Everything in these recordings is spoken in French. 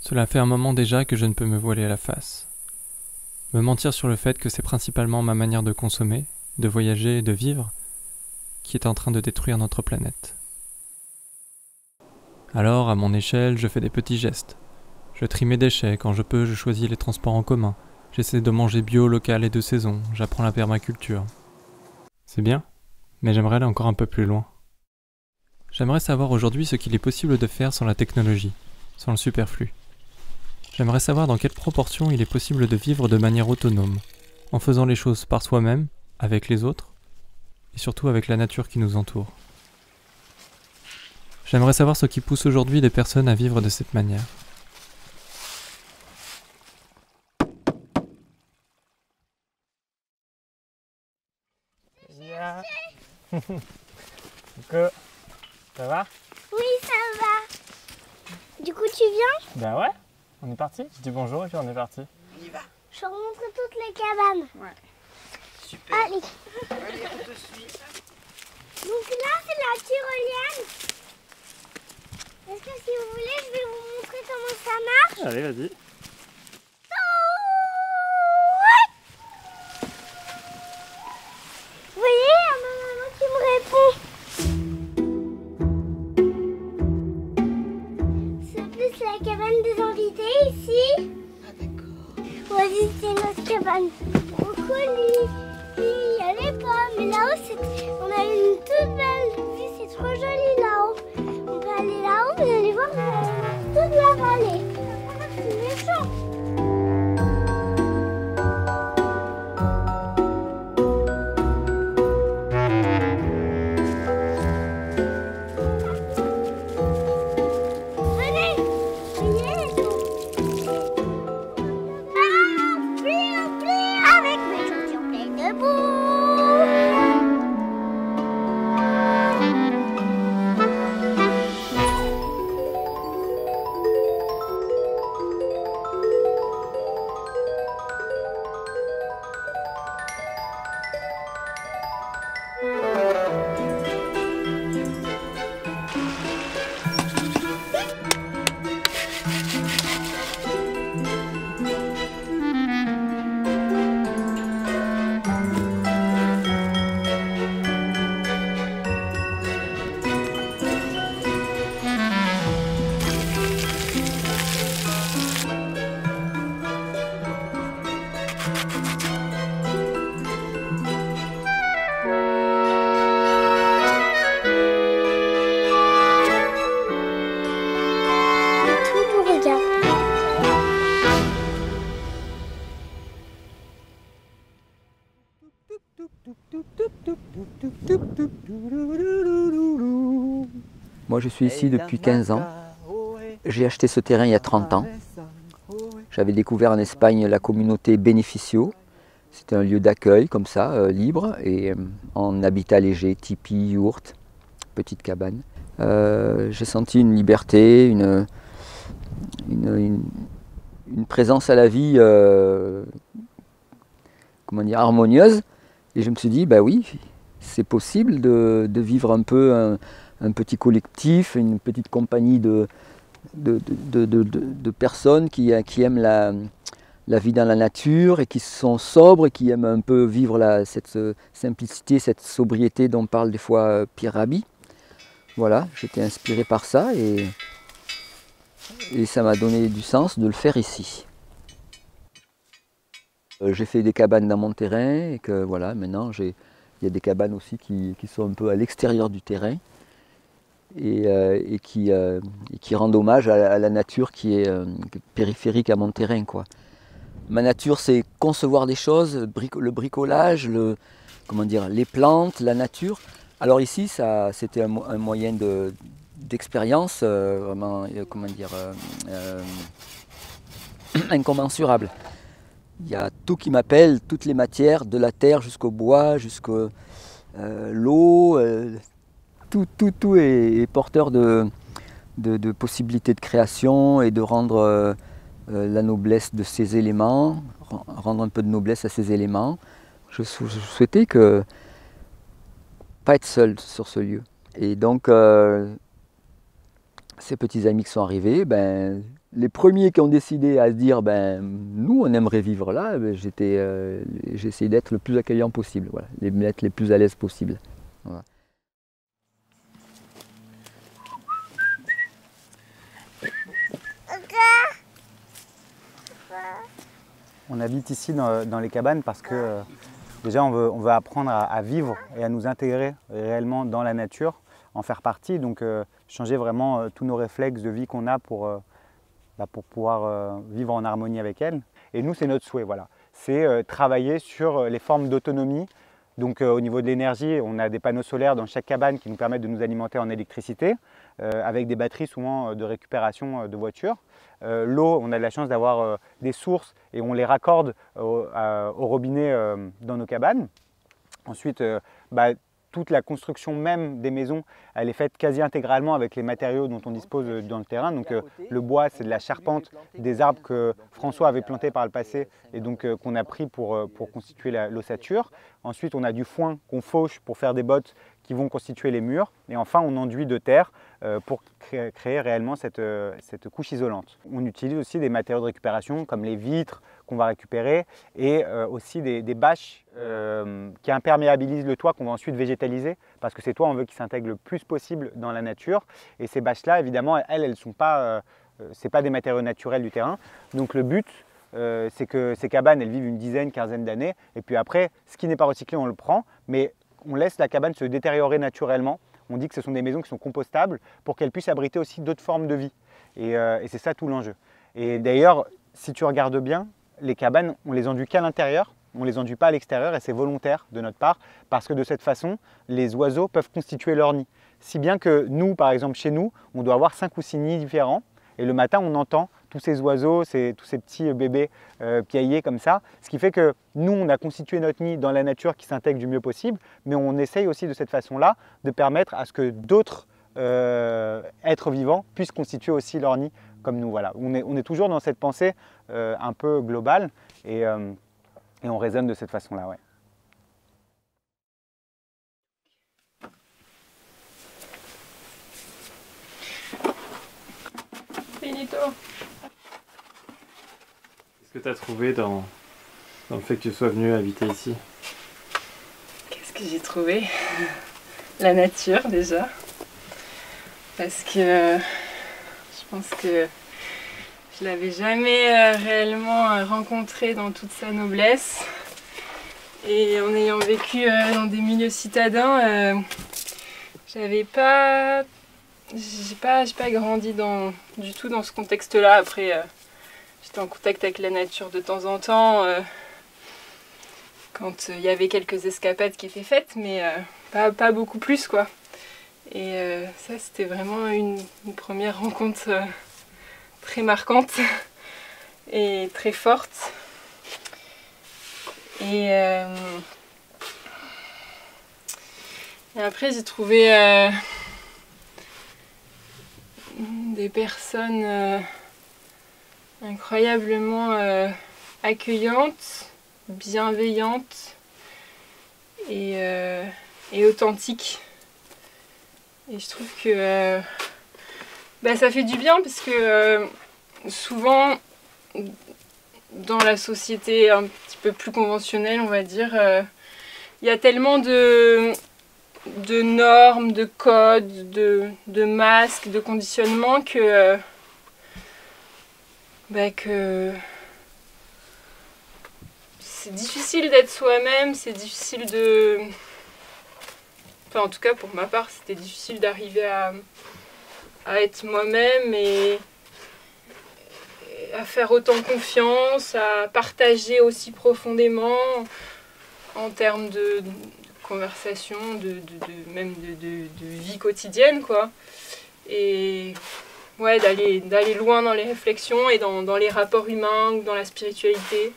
Cela fait un moment déjà que je ne peux me voiler à la face. Me mentir sur le fait que c'est principalement ma manière de consommer, de voyager et de vivre qui est en train de détruire notre planète. Alors, à mon échelle, je fais des petits gestes. Je trie mes déchets, quand je peux, je choisis les transports en commun. J'essaie de manger bio, local et de saison, j'apprends la permaculture. C'est bien, mais j'aimerais aller encore un peu plus loin. J'aimerais savoir aujourd'hui ce qu'il est possible de faire sans la technologie, sans le superflu. J'aimerais savoir dans quelle proportion il est possible de vivre de manière autonome, en faisant les choses par soi-même, avec les autres, et surtout avec la nature qui nous entoure. J'aimerais savoir ce qui pousse aujourd'hui les personnes à vivre de cette manière. Coucou, ça va? Oui, ça va. Du coup, tu viens? Ben ouais, on est parti. Je dis bonjour et puis on est parti. On y va. Je te remontre toutes les cabanes. Ouais. Super. Allez. Allez, on te suit. Donc là, c'est la tyrolienne. Est-ce que si vous voulez, je vais vous montrer comment ça marche? Allez, vas-y. Vous voyez, il y a ma maman qui me répond. C'est plus la cabane des invités ici. Ah d'accord. Voici, c'est notre cabane. Brocoli. Puis il y a les pommes. Mais là-haut, on a une toute belle vue. C'est trop joli là-haut. On peut aller là-haut, vous allez voir toute la vallée. C'est méchant. Venez, priez avec mes chaussures pleines de boue. Tout vous regarde. Moi, je suis ici depuis 15 ans. J'ai acheté ce terrain il y a 30 ans. J'avais découvert en Espagne la communauté Beneficio. C'était un lieu d'accueil comme ça, libre, et en habitat léger, tipi, yourte, petite cabane. J'ai senti une liberté, une présence à la vie comment dire, harmonieuse. Et je me suis dit, bah oui, c'est possible de vivre un peu un petit collectif, une petite compagnie de personnes qui aiment la vie dans la nature et qui sont sobres et qui aiment un peu vivre cette simplicité, cette sobriété dont parle des fois Pierre Rabhi. Voilà, j'étais inspiré par ça et ça m'a donné du sens de le faire ici. J'ai fait des cabanes dans mon terrain et que voilà, maintenant il y a des cabanes aussi qui sont un peu à l'extérieur du terrain et qui rendent hommage à la nature qui est périphérique à mon terrain, quoi. Ma nature, c'est concevoir des choses, le bricolage, comment dire, les plantes, la nature. Alors ici, c'était un moyen d'expérience vraiment, comment dire, incommensurable. Il y a tout qui m'appelle, toutes les matières, de la terre jusqu'au bois, jusqu'à l'eau. Tout est porteur de possibilités de création et de rendre la noblesse de ces éléments, rendre un peu de noblesse à ces éléments. Je souhaitais pas être seul sur ce lieu. Et donc, ces petits amis qui sont arrivés, ben, les premiers qui ont décidé à se dire, ben, nous, on aimerait vivre là, ben, j'ai essayé d'être le plus accueillant possible, voilà, les mettre les plus à l'aise possible. Voilà. On habite ici dans les cabanes parce que déjà on veut apprendre à vivre et à nous intégrer réellement dans la nature, en faire partie, donc changer vraiment tous nos réflexes de vie qu'on a pour pouvoir vivre en harmonie avec elle. Et nous, c'est notre souhait, voilà. C'est travailler sur les formes d'autonomie. Donc au niveau de l'énergie, on a des panneaux solaires dans chaque cabane qui nous permettent de nous alimenter en électricité, avec des batteries souvent de récupération de voitures. L'eau, on a de la chance d'avoir des sources et on les raccorde au robinet dans nos cabanes. Ensuite, toute la construction même des maisons, elle est faite quasi intégralement avec les matériaux dont on dispose dans le terrain. Donc le bois, c'est de la charpente, des arbres que François avait plantés par le passé et donc qu'on a pris pour constituer l'ossature. Ensuite, on a du foin qu'on fauche pour faire des bottes qui vont constituer les murs. Et enfin, on enduit de terre pour créer réellement cette couche isolante. On utilise aussi des matériaux de récupération comme les vitres qu'on va récupérer et aussi des bâches qui imperméabilisent le toit qu'on va ensuite végétaliser parce que ces toits, on veut qu'ils s'intègrent le plus possible dans la nature. Et ces bâches-là, évidemment, elles sont pas, c'est pas des matériaux naturels du terrain. Donc le but, c'est que ces cabanes, elles vivent une dizaine, quinzaine d'années. Et puis après, ce qui n'est pas recyclé, on le prend, mais on laisse la cabane se détériorer naturellement. On dit que ce sont des maisons qui sont compostables pour qu'elles puissent abriter aussi d'autres formes de vie. Et c'est ça tout l'enjeu. Et d'ailleurs, si tu regardes bien, les cabanes, on les enduit qu'à l'intérieur, on ne les enduit pas à l'extérieur et c'est volontaire de notre part parce que de cette façon, les oiseaux peuvent constituer leur nid. Si bien que nous, par exemple chez nous, on doit avoir 5 ou 6 nids différents et le matin, on entend tous ces oiseaux, tous ces petits bébés piailler comme ça. Ce qui fait que nous, on a constitué notre nid dans la nature qui s'intègre du mieux possible, mais on essaye aussi de cette façon-là de permettre à ce que d'autres êtres vivants puissent constituer aussi leur nid comme nous. Voilà. On est toujours dans cette pensée un peu globale et on raisonne de cette façon-là. Ouais. Finito. Qu'est-ce que tu as trouvé dans le fait que tu sois venu habiter ici? Qu'est-ce que j'ai trouvé? La nature déjà. Parce que je pense que je l'avais jamais réellement rencontrée dans toute sa noblesse. Et en ayant vécu dans des milieux citadins, j'ai pas grandi du tout dans ce contexte-là. Après, j'étais en contact avec la nature de temps en temps, quand il y avait quelques escapades qui étaient faites, mais pas beaucoup plus, quoi. Et ça, c'était vraiment une première rencontre très marquante et très forte. Et après, j'ai trouvé des personnes incroyablement accueillantes, bienveillantes et authentiques. Et je trouve que ça fait du bien parce que souvent dans la société un petit peu plus conventionnelle, on va dire, il y a tellement de normes, de codes, de masques, de conditionnements que c'est difficile d'être soi-même, c'est difficile de... Enfin, en tout cas, pour ma part, c'était difficile d'arriver à être moi-même et à faire autant confiance, à partager aussi profondément en termes de conversation, même de vie quotidienne, quoi. Et ouais, d'aller loin dans les réflexions et dans les rapports humains ou dans la spiritualité.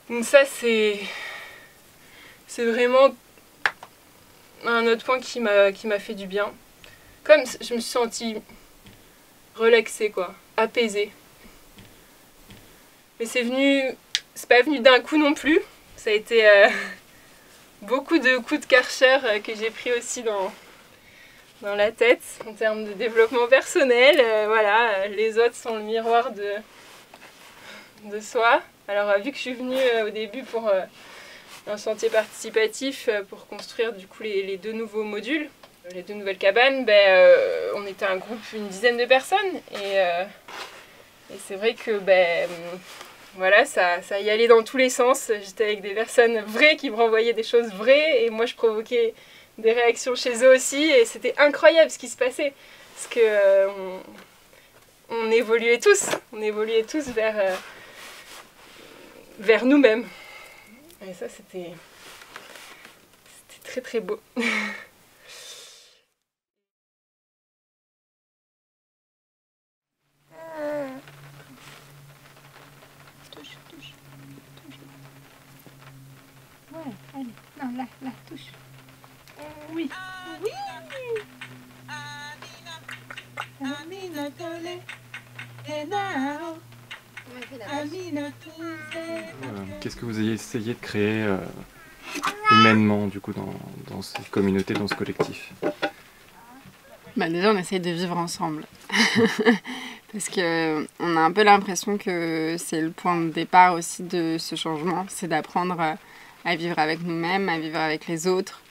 Donc ça, c'est vraiment un autre point qui m'a fait du bien. Comme je me suis sentie relaxée, quoi, apaisée. Mais c'est pas venu d'un coup non plus. Ça a été beaucoup de coups de Karcher que j'ai pris aussi dans la tête en termes de développement personnel. Voilà, les autres sont le miroir de soi. Alors vu que je suis venue au début pour un chantier participatif pour construire du coup les 2 nouveaux modules, les 2 nouvelles cabanes, on était un groupe, une dizaine de personnes et c'est vrai que voilà, ça y allait dans tous les sens. J'étais avec des personnes vraies qui me renvoyaient des choses vraies et moi je provoquais des réactions chez eux aussi et c'était incroyable ce qui se passait parce que on évoluait tous vers nous-mêmes et ça c'était très très beau. Ouais, allez, non, là, touche. Oui, oui. Qu'est-ce que vous avez essayé de créer humainement du coup dans cette communauté, dans ce collectif? Déjà on essaye de vivre ensemble parce qu'on a un peu l'impression que c'est le point de départ aussi de ce changement, c'est d'apprendre à vivre avec nous-mêmes, à vivre avec les autres.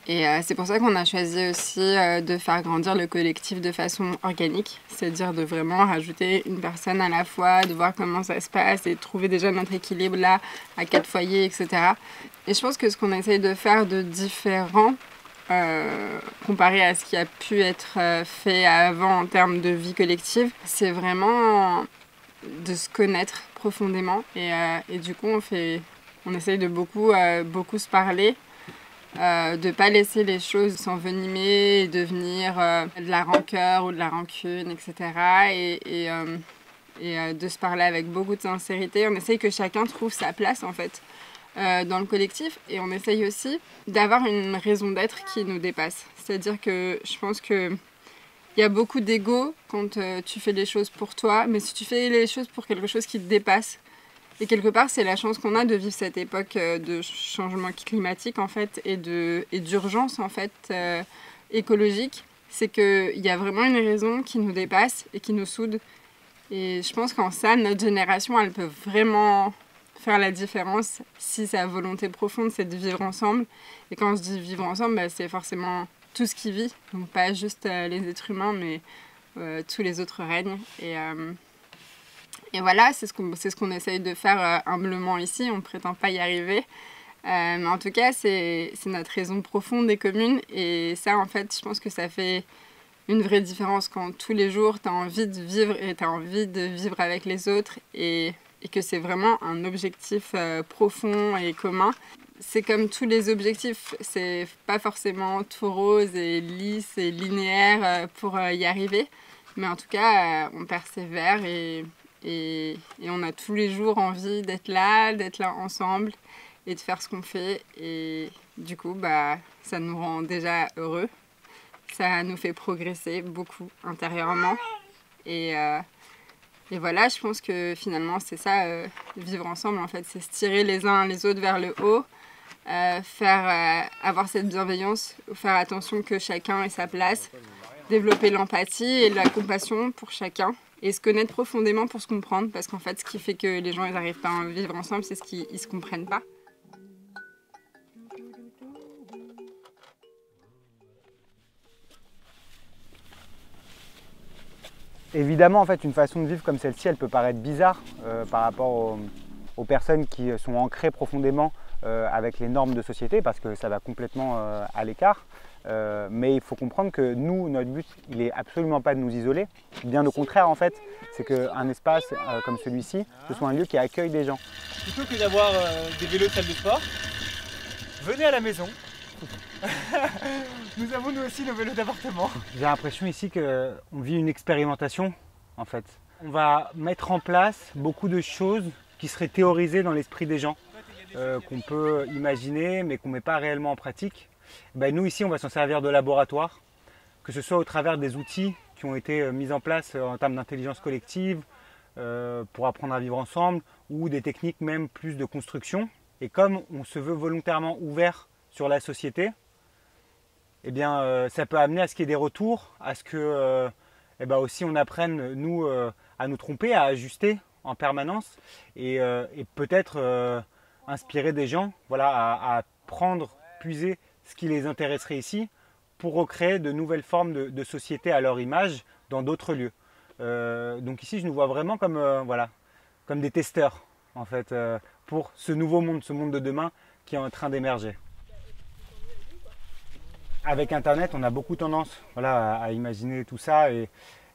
Et c'est pour ça qu'on a choisi aussi de faire grandir le collectif de façon organique, c'est-à-dire de vraiment rajouter une personne à la fois, de voir comment ça se passe et de trouver déjà notre équilibre là, à 4 foyers, etc. Et je pense que ce qu'on essaye de faire de différent, comparé à ce qui a pu être fait avant en termes de vie collective, c'est vraiment de se connaître profondément. Et du coup, on essaye de beaucoup se parler. De ne pas laisser les choses s'envenimer et devenir de la rancœur ou de la rancune, etc. Et de se parler avec beaucoup de sincérité. On essaye que chacun trouve sa place en fait dans le collectif et on essaye aussi d'avoir une raison d'être qui nous dépasse. C'est-à-dire que je pense qu'il y a beaucoup d'ego quand tu fais les choses pour toi, mais si tu fais les choses pour quelque chose qui te dépasse, et quelque part, c'est la chance qu'on a de vivre cette époque de changement climatique en fait, et d'urgence en fait, écologique. C'est qu'il y a vraiment une raison qui nous dépasse et qui nous soude. Et je pense qu'en ça, notre génération, elle peut vraiment faire la différence si sa volonté profonde, c'est de vivre ensemble. Et quand on se dit vivre ensemble, c'est forcément tout ce qui vit. Donc pas juste les êtres humains, mais tous les autres règnes. Et voilà, c'est ce qu'on essaye de faire humblement ici, on ne prétend pas y arriver. Mais en tout cas, c'est notre raison profonde et commune. Et ça, en fait, je pense que ça fait une vraie différence quand tous les jours, tu as envie de vivre et tu as envie de vivre avec les autres et que c'est vraiment un objectif profond et commun. C'est comme tous les objectifs, c'est pas forcément tout rose et lisse et linéaire pour y arriver. Mais en tout cas, on persévère et on a tous les jours envie d'être là ensemble et de faire ce qu'on fait. Et du coup, ça nous rend déjà heureux. Ça nous fait progresser beaucoup intérieurement. Et voilà, je pense que finalement, c'est ça, vivre ensemble, en fait. C'est se tirer les uns les autres vers le haut, avoir cette bienveillance, faire attention que chacun ait sa place, développer l'empathie et la compassion pour chacun. Et se connaître profondément pour se comprendre, parce qu'en fait, ce qui fait que les gens n'arrivent pas à vivre ensemble, c'est ce qu'ils ne se comprennent pas. Évidemment, en fait, une façon de vivre comme celle-ci, elle peut paraître bizarre par rapport aux personnes qui sont ancrées profondément avec les normes de société, parce que ça va complètement à l'écart. Mais il faut comprendre que nous, notre but, il n'est absolument pas de nous isoler. Bien au contraire, en fait, c'est qu'un espace comme celui-ci, ce soit un lieu qui accueille des gens. Plutôt que d'avoir des vélos de salle de sport, venez à la maison. Nous avons nous aussi nos vélos d'appartement. J'ai l'impression ici qu'on vit une expérimentation, en fait. On va mettre en place beaucoup de choses qui seraient théorisées dans l'esprit des gens, qu'on peut imaginer, mais qu'on ne met pas réellement en pratique. Nous ici on va s'en servir de laboratoire, que ce soit au travers des outils qui ont été mis en place en termes d'intelligence collective pour apprendre à vivre ensemble ou des techniques même plus de construction. Et comme on se veut volontairement ouvert sur la société, eh bien, ça peut amener à ce qu'il y ait des retours, à ce que aussi on apprenne, nous, à nous tromper, à ajuster en permanence et peut-être inspirer des gens à prendre, puiser ce qui les intéresserait ici pour recréer de nouvelles formes de société à leur image dans d'autres lieux. Donc ici, je nous vois vraiment comme des testeurs en fait, pour ce nouveau monde, ce monde de demain qui est en train d'émerger. Avec Internet, on a beaucoup tendance à imaginer tout ça et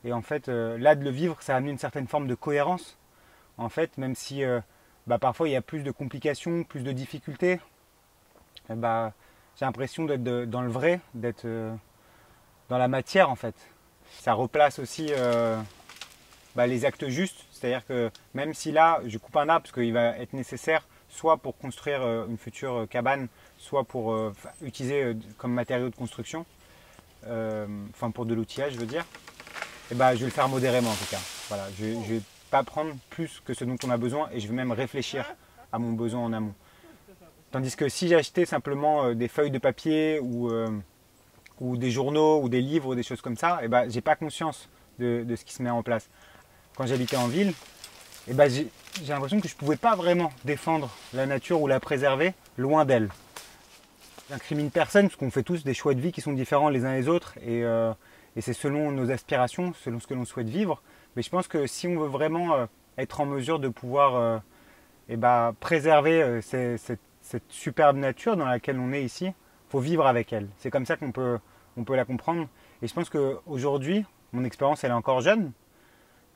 en fait, là, de le vivre, ça amène une certaine forme de cohérence. En fait, même si parfois il y a plus de complications, plus de difficultés, j'ai l'impression d'être dans le vrai, d'être dans la matière en fait. Ça replace aussi les actes justes, c'est-à-dire que même si là, je coupe un arbre parce qu'il va être nécessaire soit pour construire une future cabane, soit pour utiliser comme matériau de construction, pour de l'outillage, je veux dire, je vais le faire modérément en tout cas. Voilà, je ne vais pas prendre plus que ce dont on a besoin et je vais même réfléchir à mon besoin en amont. Tandis que si j'achetais simplement des feuilles de papier ou des journaux ou des livres ou des choses comme ça, je n'ai pas conscience de ce qui se met en place. Quand j'habitais en ville, j'ai l'impression que je ne pouvais pas vraiment défendre la nature ou la préserver loin d'elle. J'incrimine personne parce qu'on fait tous des choix de vie qui sont différents les uns les autres et c'est selon nos aspirations, selon ce que l'on souhaite vivre. Mais je pense que si on veut vraiment être en mesure de pouvoir préserver cette superbe nature dans laquelle on est ici, il faut vivre avec elle. C'est comme ça qu'on peut la comprendre. Et je pense qu'aujourd'hui, mon expérience elle est encore jeune,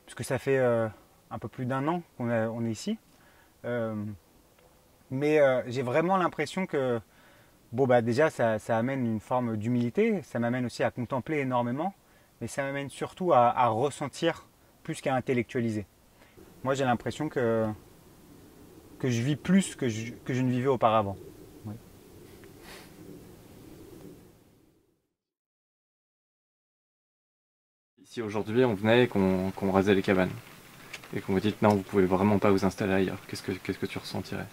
puisque ça fait un peu plus d'1 an qu'on est ici. Mais j'ai vraiment l'impression que déjà ça amène une forme d'humilité, ça m'amène aussi à contempler énormément, mais ça m'amène surtout à ressentir plus qu'à intellectualiser. Moi j'ai l'impression que je vis plus que je ne vivais auparavant. Oui. Si aujourd'hui on venait et qu'on rasait les cabanes, et qu'on vous dit non, vous pouvez vraiment pas vous installer ailleurs, qu'est-ce que tu ressentirais?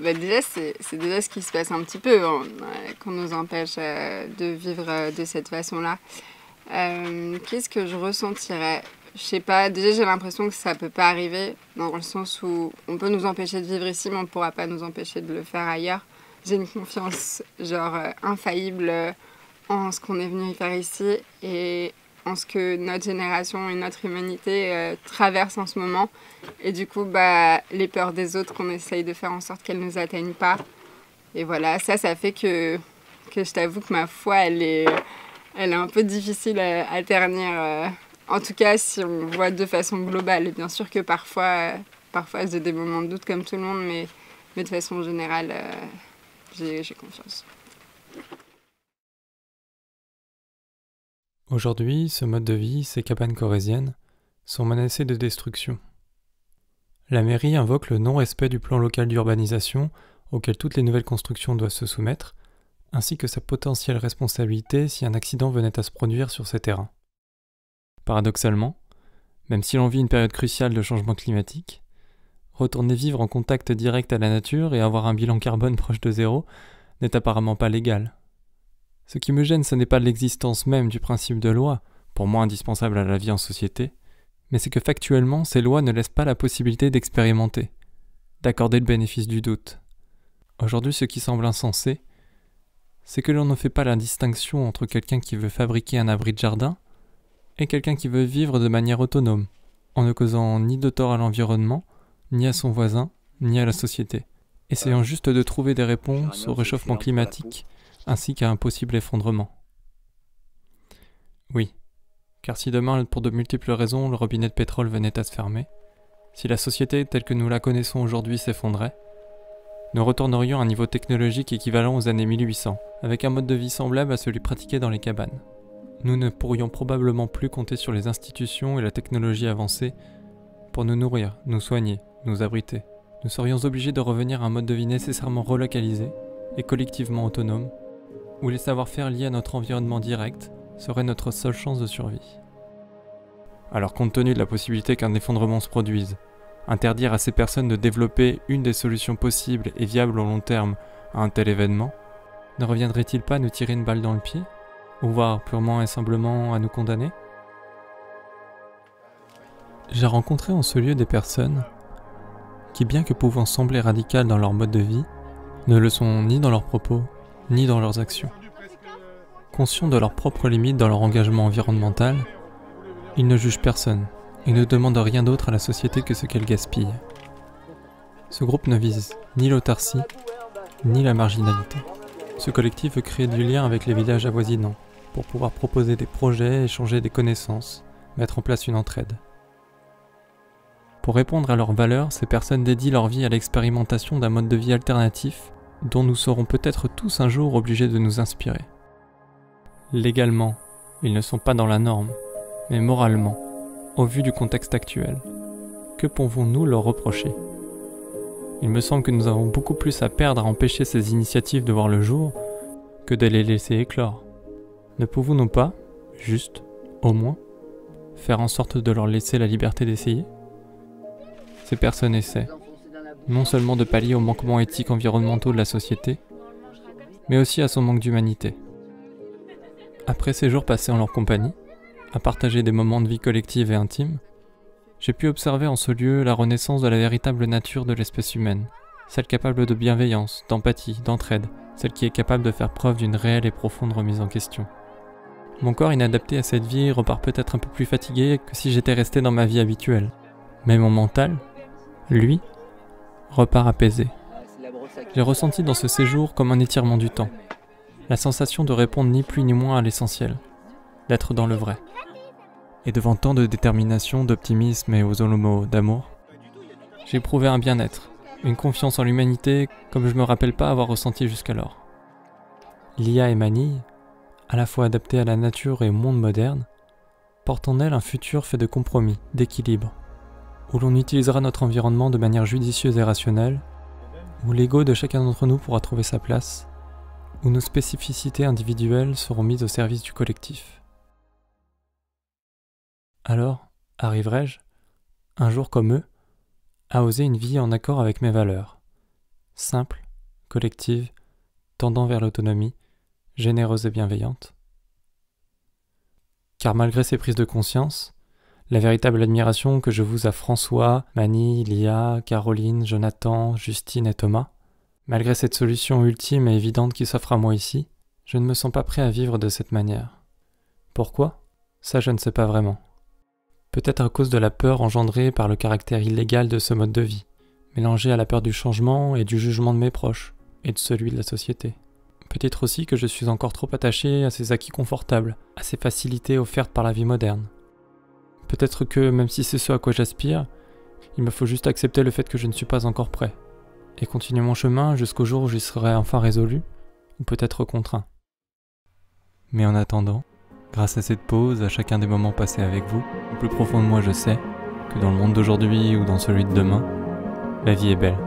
Déjà, c'est déjà ce qui se passe un petit peu qu'on nous empêche de vivre de cette façon-là. Qu'est-ce que je ressentirais? Je sais pas, déjà j'ai l'impression que ça peut pas arriver, dans le sens où on peut nous empêcher de vivre ici, mais on pourra pas nous empêcher de le faire ailleurs. J'ai une confiance infaillible en ce qu'on est venu y faire ici et en ce que notre génération et notre humanité traversent en ce moment. Et du coup, les peurs des autres qu'on essaye de faire en sorte qu'elles ne nous atteignent pas. Et voilà, ça fait que je t'avoue que ma foi, elle est un peu difficile à ternir. En tout cas, si on voit de façon globale. Et bien sûr que parfois j'ai des moments de doute comme tout le monde, mais de façon générale, j'ai confiance. Aujourd'hui, ce mode de vie, ces cabanes corréziennes, sont menacées de destruction. La mairie invoque le non-respect du plan local d'urbanisation auquel toutes les nouvelles constructions doivent se soumettre, ainsi que sa potentielle responsabilité si un accident venait à se produire sur ces terrains. Paradoxalement, même si l'on vit une période cruciale de changement climatique, retourner vivre en contact direct à la nature et avoir un bilan carbone proche de 0 n'est apparemment pas légal. Ce qui me gêne, ce n'est pas l'existence même du principe de loi, pour moi indispensable à la vie en société, mais c'est que factuellement, ces lois ne laissent pas la possibilité d'expérimenter, d'accorder le bénéfice du doute. Aujourd'hui, ce qui semble insensé, c'est que l'on ne fait pas la distinction entre quelqu'un qui veut fabriquer un abri de jardin et quelqu'un qui veut vivre de manière autonome, en ne causant ni de tort à l'environnement, ni à son voisin, ni à la société, essayant juste de trouver des réponses au réchauffement climatique ainsi qu'à un possible effondrement. Oui, car si demain, pour de multiples raisons, le robinet de pétrole venait à se fermer, si la société telle que nous la connaissons aujourd'hui s'effondrait, nous retournerions à un niveau technologique équivalent aux années 1800, avec un mode de vie semblable à celui pratiqué dans les cabanes. Nous ne pourrions probablement plus compter sur les institutions et la technologie avancée pour nous nourrir, nous soigner, nous abriter. Nous serions obligés de revenir à un mode de vie nécessairement relocalisé et collectivement autonome, où les savoir-faire liés à notre environnement direct seraient notre seule chance de survie. Alors compte tenu de la possibilité qu'un effondrement se produise, interdire à ces personnes de développer une des solutions possibles et viables au long terme à un tel événement, ne reviendrait-il pas à nous tirer une balle dans le pied, ou voire purement et simplement à nous condamner? J'ai rencontré en ce lieu des personnes qui, bien que pouvant sembler radicales dans leur mode de vie, ne le sont ni dans leurs propos, ni dans leurs actions. Conscients de leurs propres limites dans leur engagement environnemental, ils ne jugent personne et ne demandent rien d'autre à la société que ce qu'elle gaspille. Ce groupe ne vise ni l'autarcie, ni la marginalité. Ce collectif veut créer du lien avec les villages avoisinants pour pouvoir proposer des projets, échanger des connaissances, mettre en place une entraide. Pour répondre à leurs valeurs, ces personnes dédient leur vie à l'expérimentation d'un mode de vie alternatif dont nous serons peut-être tous un jour obligés de nous inspirer. Légalement, ils ne sont pas dans la norme, mais moralement, au vu du contexte actuel, que pouvons-nous leur reprocher? Il me semble que nous avons beaucoup plus à perdre à empêcher ces initiatives de voir le jour que de les laisser éclore. Ne pouvons-nous pas, juste, au moins, faire en sorte de leur laisser la liberté d'essayer? Ces personnes essaient, non seulement de pallier aux manquements éthiques environnementaux de la société, mais aussi à son manque d'humanité. Après ces jours passés en leur compagnie, à partager des moments de vie collective et intime, j'ai pu observer en ce lieu la renaissance de la véritable nature de l'espèce humaine, celle capable de bienveillance, d'empathie, d'entraide, celle qui est capable de faire preuve d'une réelle et profonde remise en question. Mon corps inadapté à cette vie repart peut-être un peu plus fatigué que si j'étais resté dans ma vie habituelle, mais mon mental, lui, repart apaisé. J'ai ressenti dans ce séjour comme un étirement du temps, la sensation de répondre ni plus ni moins à l'essentiel, d'être dans le vrai. Et devant tant de détermination, d'optimisme et aux mots d'amour, j'ai éprouvé un bien-être, une confiance en l'humanité comme je me rappelle pas avoir ressenti jusqu'alors. Lia et Manille, à la fois adaptées à la nature et au monde moderne, portent en elles un futur fait de compromis, d'équilibre, où l'on utilisera notre environnement de manière judicieuse et rationnelle, où l'ego de chacun d'entre nous pourra trouver sa place, où nos spécificités individuelles seront mises au service du collectif. Alors, arriverai-je, un jour comme eux, à oser une vie en accord avec mes valeurs, simple, collective, tendant vers l'autonomie, généreuse et bienveillante? Car malgré ces prises de conscience, la véritable admiration que je voue à François, Manille, Lia, Caroline, Jonathan, Justine et Thomas, malgré cette solution ultime et évidente qui s'offre à moi ici, je ne me sens pas prêt à vivre de cette manière. Pourquoi? Ça je ne sais pas vraiment. Peut-être à cause de la peur engendrée par le caractère illégal de ce mode de vie, mélangé à la peur du changement et du jugement de mes proches, et de celui de la société. Peut-être aussi que je suis encore trop attaché à ces acquis confortables, à ces facilités offertes par la vie moderne. Peut-être que, même si c'est ce à quoi j'aspire, il me faut juste accepter le fait que je ne suis pas encore prêt, et continuer mon chemin jusqu'au jour où j'y serai enfin résolu, ou peut-être contraint. Mais en attendant, grâce à cette pause, à chacun des moments passés avec vous, au plus profond de moi je sais que dans le monde d'aujourd'hui ou dans celui de demain, la vie est belle.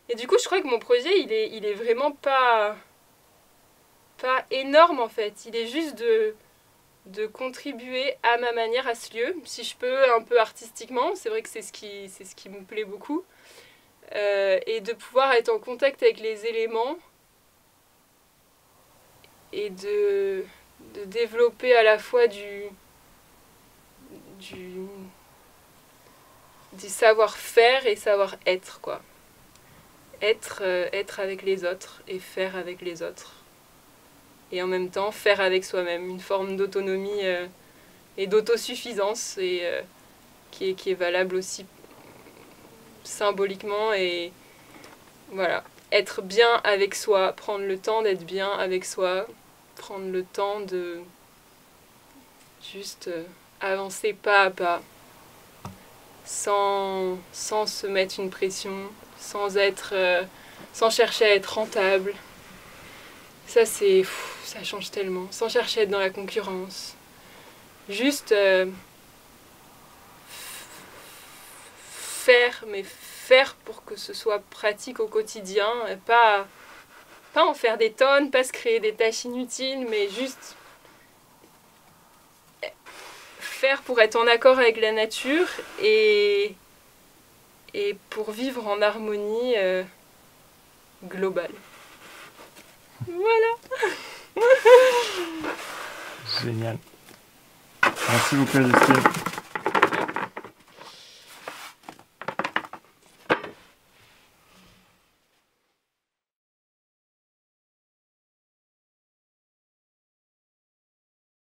Et du coup, je crois que mon projet, il est vraiment pas énorme en fait. Il est juste de contribuer à ma manière à ce lieu, si je peux un peu artistiquement. C'est vrai que c'est ce qui me plaît beaucoup. Et de pouvoir être en contact avec les éléments et de développer à la fois du savoir-faire et savoir-être, quoi. Être avec les autres et faire avec les autres. Et en même temps, faire avec soi-même, une forme d'autonomie et d'autosuffisance qui est valable aussi symboliquement. Et voilà, être bien avec soi, prendre le temps d'être bien avec soi, prendre le temps de juste avancer pas à pas, sans se mettre une pression, sans chercher à être rentable. Ça ça change tellement, sans chercher à être dans la concurrence. Juste faire pour que ce soit pratique au quotidien, et pas en faire des tonnes, pas se créer des tâches inutiles, mais juste faire pour être en accord avec la nature et et pour vivre en harmonie globale. Voilà. Génial. Merci beaucoup, Justine.